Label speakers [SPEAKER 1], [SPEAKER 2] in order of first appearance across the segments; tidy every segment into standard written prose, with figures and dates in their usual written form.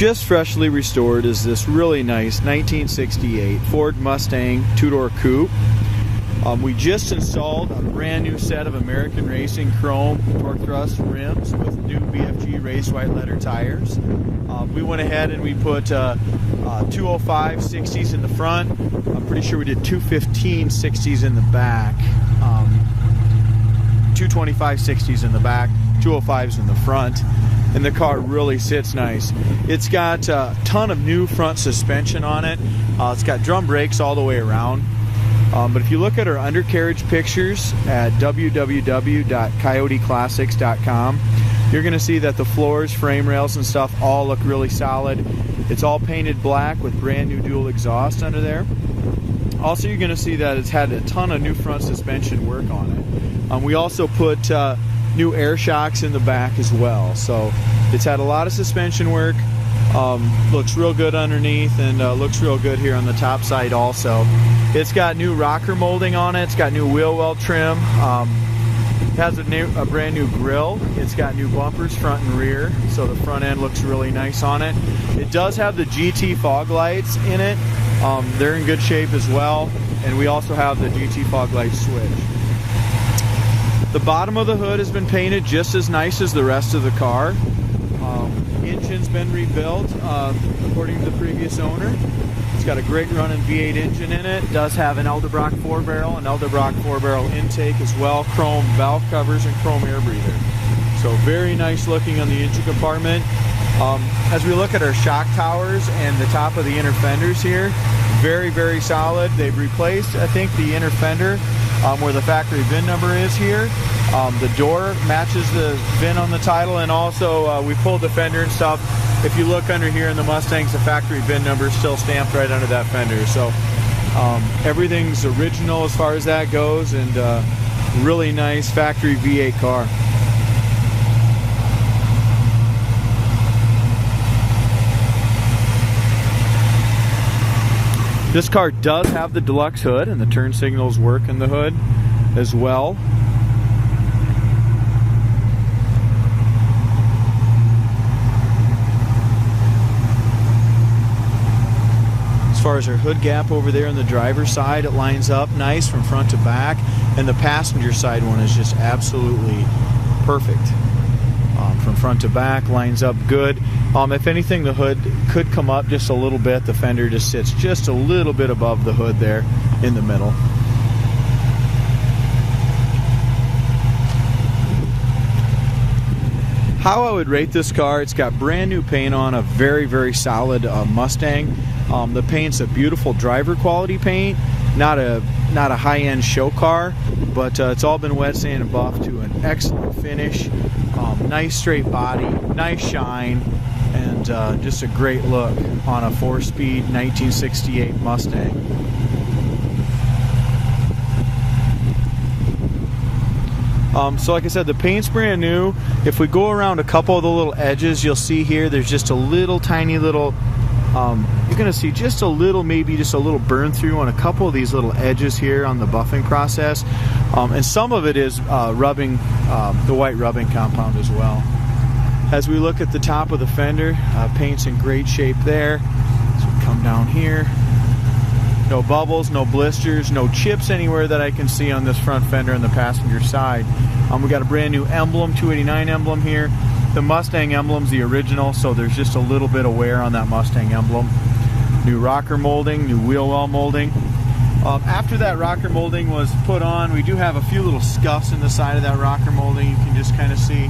[SPEAKER 1] Just freshly restored is this really nice 1968 Ford Mustang two-door coupe. We just installed a brand new set of American Racing chrome torque thrust rims with new BFG race white letter tires. We went ahead and we put 205 60s in the front. I'm pretty sure we did 215 60s in the back. 225 60s in the back, 205s in the front. And the car really sits nice. It's got a ton of new front suspension on it. It's got drum brakes all the way around. But if you look at our undercarriage pictures at www.coyoteclassics.com, you're going to see that the floors, frame rails, and stuff all look really solid. It's all painted black with brand new dual exhaust under there. Also, you're going to see that it's had a ton of new front suspension work on it. We also put new air shocks in the back as well, so it's had a lot of suspension work. Looks real good underneath, and looks real good here on the top side also. It's got new rocker molding on it. It's got new wheel well trim. It has a brand new grille. It's got new bumpers front and rear, so the front end looks really nice on it. It does have the GT fog lights in it. They're in good shape as well, and we also have the GT fog light switch. The bottom of the hood has been painted just as nice as the rest of the car. Engine's been rebuilt according to the previous owner. It's got a great running V8 engine in it. It does have an Edelbrock 4-barrel, an Edelbrock 4-barrel intake as well, chrome valve covers and chrome air breather. So very nice looking on the engine compartment. As we look at our shock towers and the top of the inner fenders here, very, very solid. They've replaced, I think, the inner fender where the factory VIN number is here. The door matches the VIN on the title, and also we pulled the fender and stuff. If you look under here in the Mustangs, the factory VIN number is still stamped right under that fender. So everything's original as far as that goes, and really nice factory V8 car. This car does have the deluxe hood, and the turn signals work in the hood as well. As far as our hood gap over there on the driver's side, it lines up nice from front to back, and the passenger side one is just absolutely perfect. From front to back, lines up good. If anything, the hood could come up just a little bit. The fender just sits just a little bit above the hood there in the middle. How I would rate this car, it's got brand new paint on, a very, very solid Mustang. The paint's a beautiful driver quality paint, not a high-end show car, but it's all been wet sand and buffed to an excellent finish. Nice straight body, nice shine, and just a great look on a 4-speed 1968 Mustang. So like I said, the paint's brand new. If we go around a couple of the little edges, you'll see here there's just a little tiny little, you're going to see just a little, maybe just a little burn through on a couple of these little edges here on the buffing process. And some of it is rubbing, the white rubbing compound as well. As we look at the top of the fender, paint's in great shape there. So we come down here. No bubbles, no blisters, no chips anywhere that I can see on this front fender on the passenger side. We got a brand new emblem, 289 emblem here. The Mustang emblem's the original, so there's just a little bit of wear on that Mustang emblem. New rocker molding, new wheel well molding. After that rocker molding was put on, we do have a few little scuffs in the side of that rocker molding. You can just kind of see.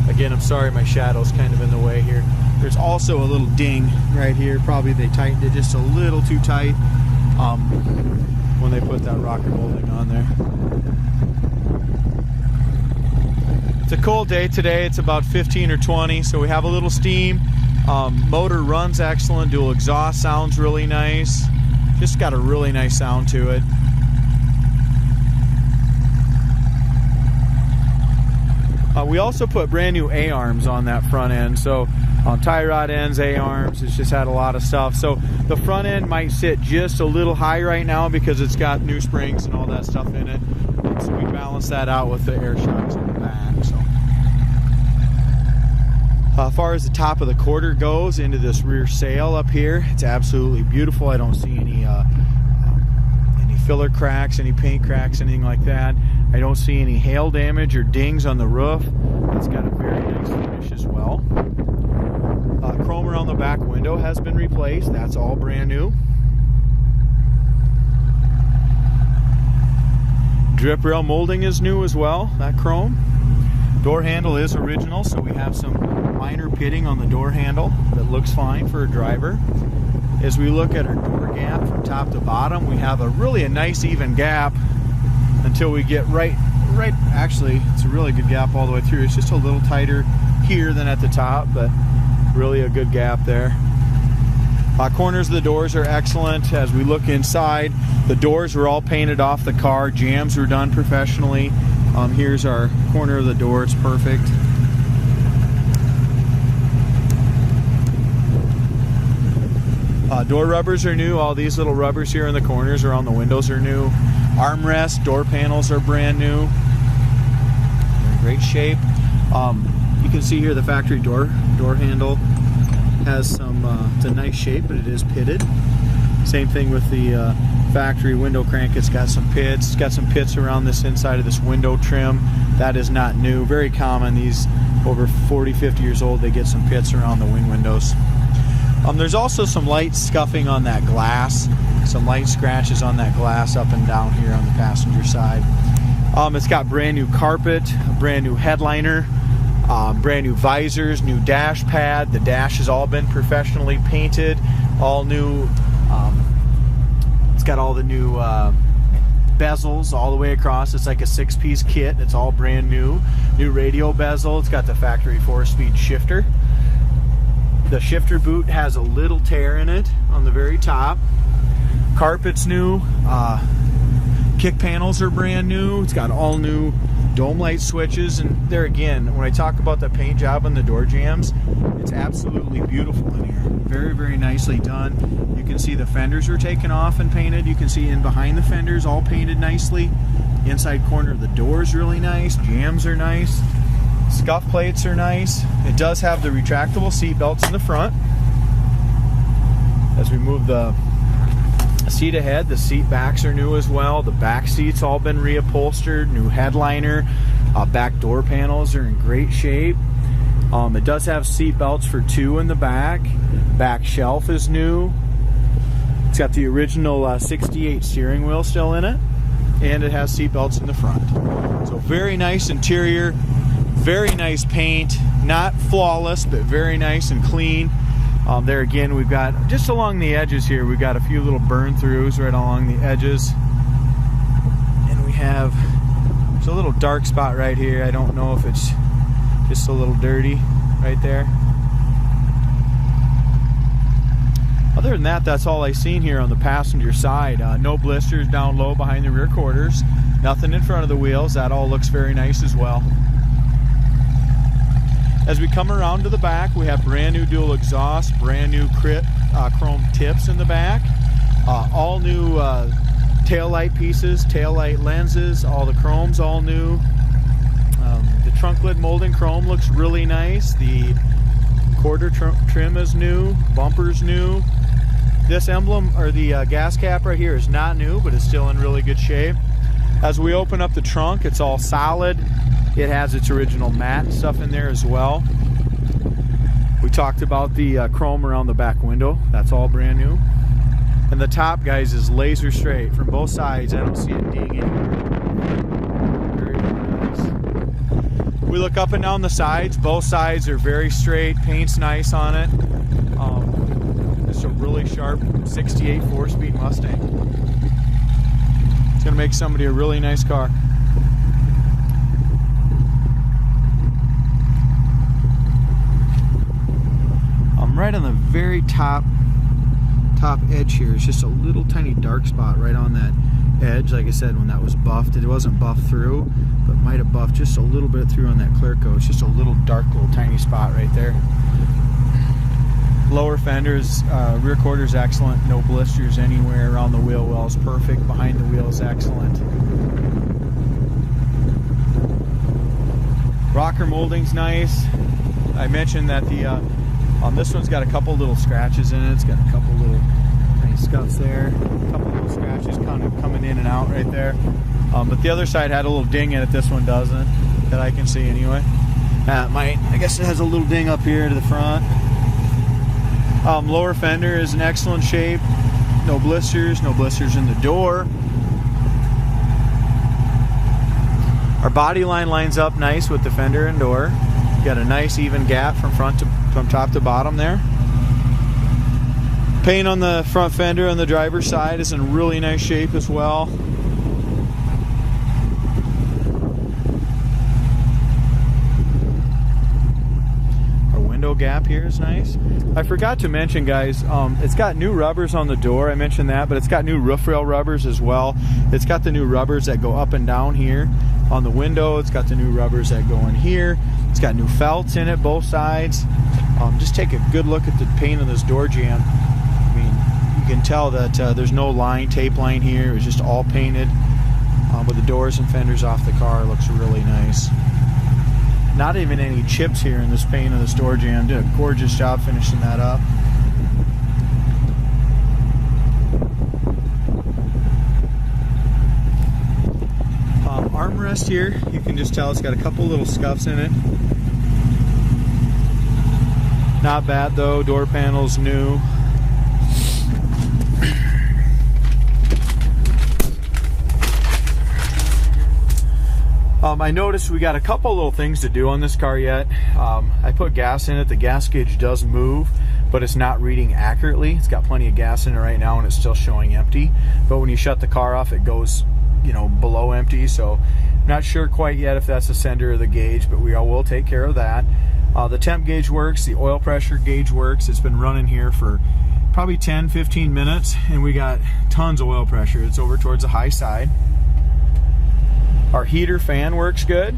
[SPEAKER 1] Again, I'm sorry, my shadow's kind of in the way here. There's also a little ding right here. Probably they tightened it just a little too tight when they put that rocker molding on there. It's a cold day today. It's about 15 or 20, so we have a little steam. Motor runs excellent. Dual exhaust sounds really nice. Just got a really nice sound to it. We also put brand new A-arms on that front end, so on tie rod ends, A-arms, it's just had a lot of stuff. So the front end might sit just a little high right now because it's got new springs and all that stuff in it. So we balance that out with the air shocks in the back. So As far as the top of the quarter goes into this rear sail up here, it's absolutely beautiful. I don't see any filler cracks, any paint cracks, anything like that. I don't see any hail damage or dings on the roof. It's got a very nice finish as well. Chrome around the back window has been replaced. That's all brand new. Drip rail molding is new as well, that chrome. Door handle is original, so we have some minor pitting on the door handle that looks fine for a driver. As we look at our door gap from top to bottom, we have a nice even gap until we get right, actually it's a really good gap all the way through. It's just a little tighter here than at the top, but really a good gap there. Corners of the doors are excellent. As we look inside, the doors were all painted off the car. Jambs were done professionally. Here's our corner of the door. It's perfect. Door rubbers are new. All these little rubbers here in the corners around the windows are new. Armrests, door panels are brand new. They're in great shape. You can see here the factory door handle has some, it's a nice shape, but it is pitted. Same thing with the factory window crank. It's got some pits. It's got some pits around this inside of this window trim. That is not new. Very common. These over 40, 50 years old, they get some pits around the wing windows. There's also some light scuffing on that glass. Some light scratches on that glass up and down here on the passenger side. It's got brand new carpet, a brand new headliner, brand new visors, new dash pad. The dash has all been professionally painted, all new. It's got all the new bezels all the way across. It's like a 6-piece kit. It's all brand new. New radio bezel. It's got the factory 4-speed shifter. The shifter boot has a little tear in it on the very top. Carpet's new. Kick panels are brand new. It's got all new dome light switches, and there again, when I talk about the paint job on the door jambs, it's absolutely beautiful in here. Very, very nicely done. You can see the fenders are taken off and painted. You can see in behind the fenders all painted nicely. Inside corner of the door is really nice. Jambs are nice. Scuff plates are nice. It does have the retractable seat belts in the front. As we move the seat ahead, the seat backs are new as well. The back seats all been reupholstered. New headliner. Back door panels are in great shape. It does have seat belts for 2 in the back. Back shelf is new. It's got the original 68 steering wheel still in it, and it has seat belts in the front. So very nice interior. Very nice paint, not flawless, but very nice and clean. There again, we've got, just along the edges here, we've got a few little burn throughs right along the edges. And we have, there's a little dark spot right here. I don't know if it's just a little dirty right there. Other than that, that's all I've seen here on the passenger side. No blisters down low behind the rear quarters. Nothing in front of the wheels. That all looks very nice as well. As we come around to the back, we have brand new dual exhaust, brand new chrome tips in the back, all new tail light pieces, tail light lenses, all the chrome's all new. The trunk lid molding chrome looks really nice. The quarter trim is new, bumper's new. This emblem, or the gas cap right here, is not new, but it's still in really good shape. As we open up the trunk, it's all solid. It has its original matte stuff in there as well. We talked about the chrome around the back window. That's all brand new. And the top, guys, is laser straight from both sides. I don't see a ding anywhere. Very nice. We look up and down the sides. Both sides are very straight. Paint's nice on it. It's a really sharp 68 4-speed Mustang. It's going to make somebody a really nice car. Right on the very top edge here is just a little tiny dark spot right on that edge. Like I said, when that was buffed, it wasn't buffed through, but might have buffed just a little bit through on that clear coat. It's just a little dark, little tiny spot right there. Lower fenders, rear quarters excellent. No blisters anywhere around the wheel wells. Perfect. Behind the wheels excellent. Rocker molding's nice. I mentioned that the this one's got a couple little scratches in it. It's got a couple little nice scuffs there, a couple little scratches kind of coming in and out right there. But the other side had a little ding in it. This one doesn't, that I can see anyway. I guess it has a little ding up here to the front. Lower fender is in excellent shape. No blisters in the door. Our body line lines up nice with the fender and door. Got a nice even gap from top to bottom there. Paint on the front fender on the driver's side is in really nice shape as well. Gap here is nice. I forgot to mention, guys, it's got new rubbers on the door. I mentioned that, but it's got new roof rail rubbers as well. It's got the new rubbers that go up and down here on the window. It's got the new rubbers that go in here. It's got new felts in it, both sides. Just take a good look at the paint on this door jamb. I mean, you can tell that there's no tape line here. It was just all painted with the doors and fenders off the car. It looks really nice. Not even any chips here in this paint of this door jamb. Did a gorgeous job finishing that up. Armrest here, you can just tell it's got a couple little scuffs in it. Not bad though. Door panel's new. I noticed we got a couple little things to do on this car yet. I put gas in it. The gas gauge does move, but it's not reading accurately. It's got plenty of gas in it right now and it's still showing empty. But when you shut the car off, it goes, you know, below empty. So not sure quite yet if that's the sender or the gauge, but we will take care of that. The temp gauge works. The oil pressure gauge works. It's been running here for probably 10-15 minutes and we got tons of oil pressure. It's over towards the high side. Our heater fan works good.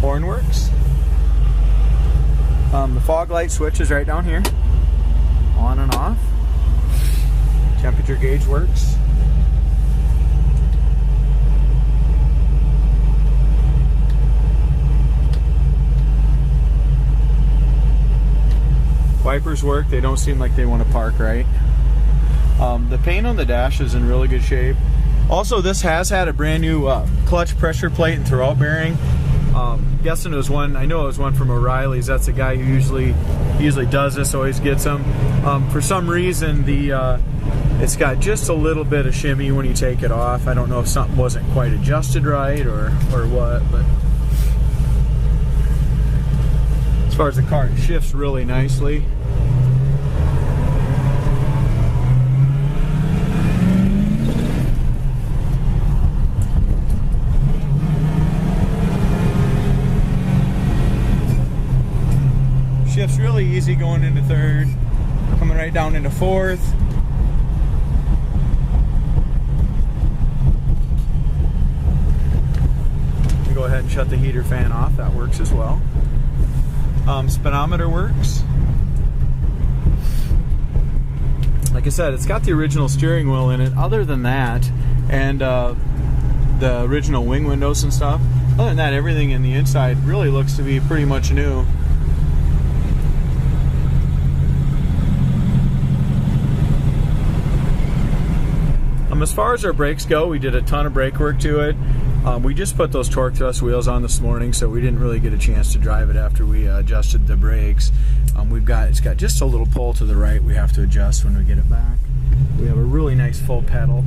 [SPEAKER 1] Horn works. The fog light switch is right down here. On and off. Temperature gauge works. Wipers work. They don't seem like they want to park right. The paint on the dash is in really good shape. Also, this has had a brand new clutch pressure plate and throwout bearing. Guessing it was one. I know it was one from O'Reilly's. That's the guy who usually does this. Always gets them. For some reason, it's got just a little bit of shimmy when you take it off. I don't know if something wasn't quite adjusted right or what. But as far as the car, it shifts really nicely. Shifts really easy going into third, coming right down into fourth. You go ahead and shut the heater fan off, that works as well. Speedometer works. Like I said, it's got the original steering wheel in it. Other than that, and the original wing windows and stuff, other than that, everything in the inside really looks to be pretty much new. As far as our brakes go, we did a ton of brake work to it. We just put those torque thrust wheels on this morning, so we didn't really get a chance to drive it after we adjusted the brakes. It's got just a little pull to the right we have to adjust when we get it back. We have a really nice full pedal.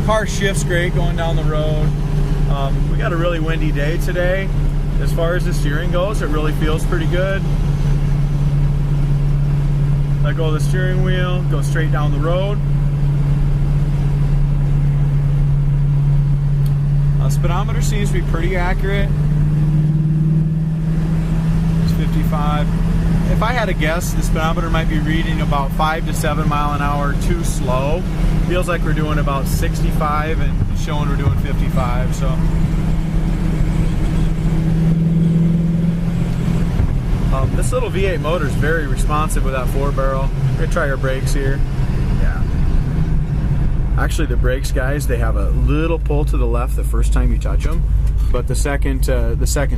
[SPEAKER 1] Car shifts great going down the road. We got a really windy day today. As far as the steering goes, it really feels pretty good. Let go of the steering wheel, go straight down the road. Speedometer seems to be pretty accurate. It's 55. If I had to guess, the speedometer might be reading about 5 to 7 mile an hour too slow. Feels like we're doing about 65 and showing we're doing 55. So This little V8 motor is very responsive with that 4-barrel. We're gonna try our brakes here. Yeah. Actually, the brakes, guys, they have a little pull to the left the first time you touch them, but the second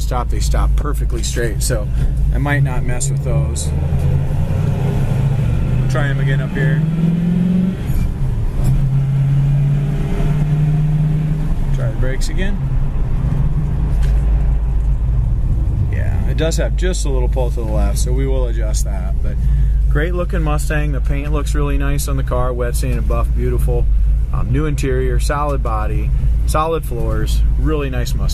[SPEAKER 1] stop, they stop perfectly straight. So I might not mess with those. Try them again up here. Try the brakes again. Yeah, it does have just a little pull to the left, so we will adjust that. But great looking Mustang. The paint looks really nice on the car. Wet sand and buff, beautiful. New interior, solid body, solid floors. Really nice Mustang.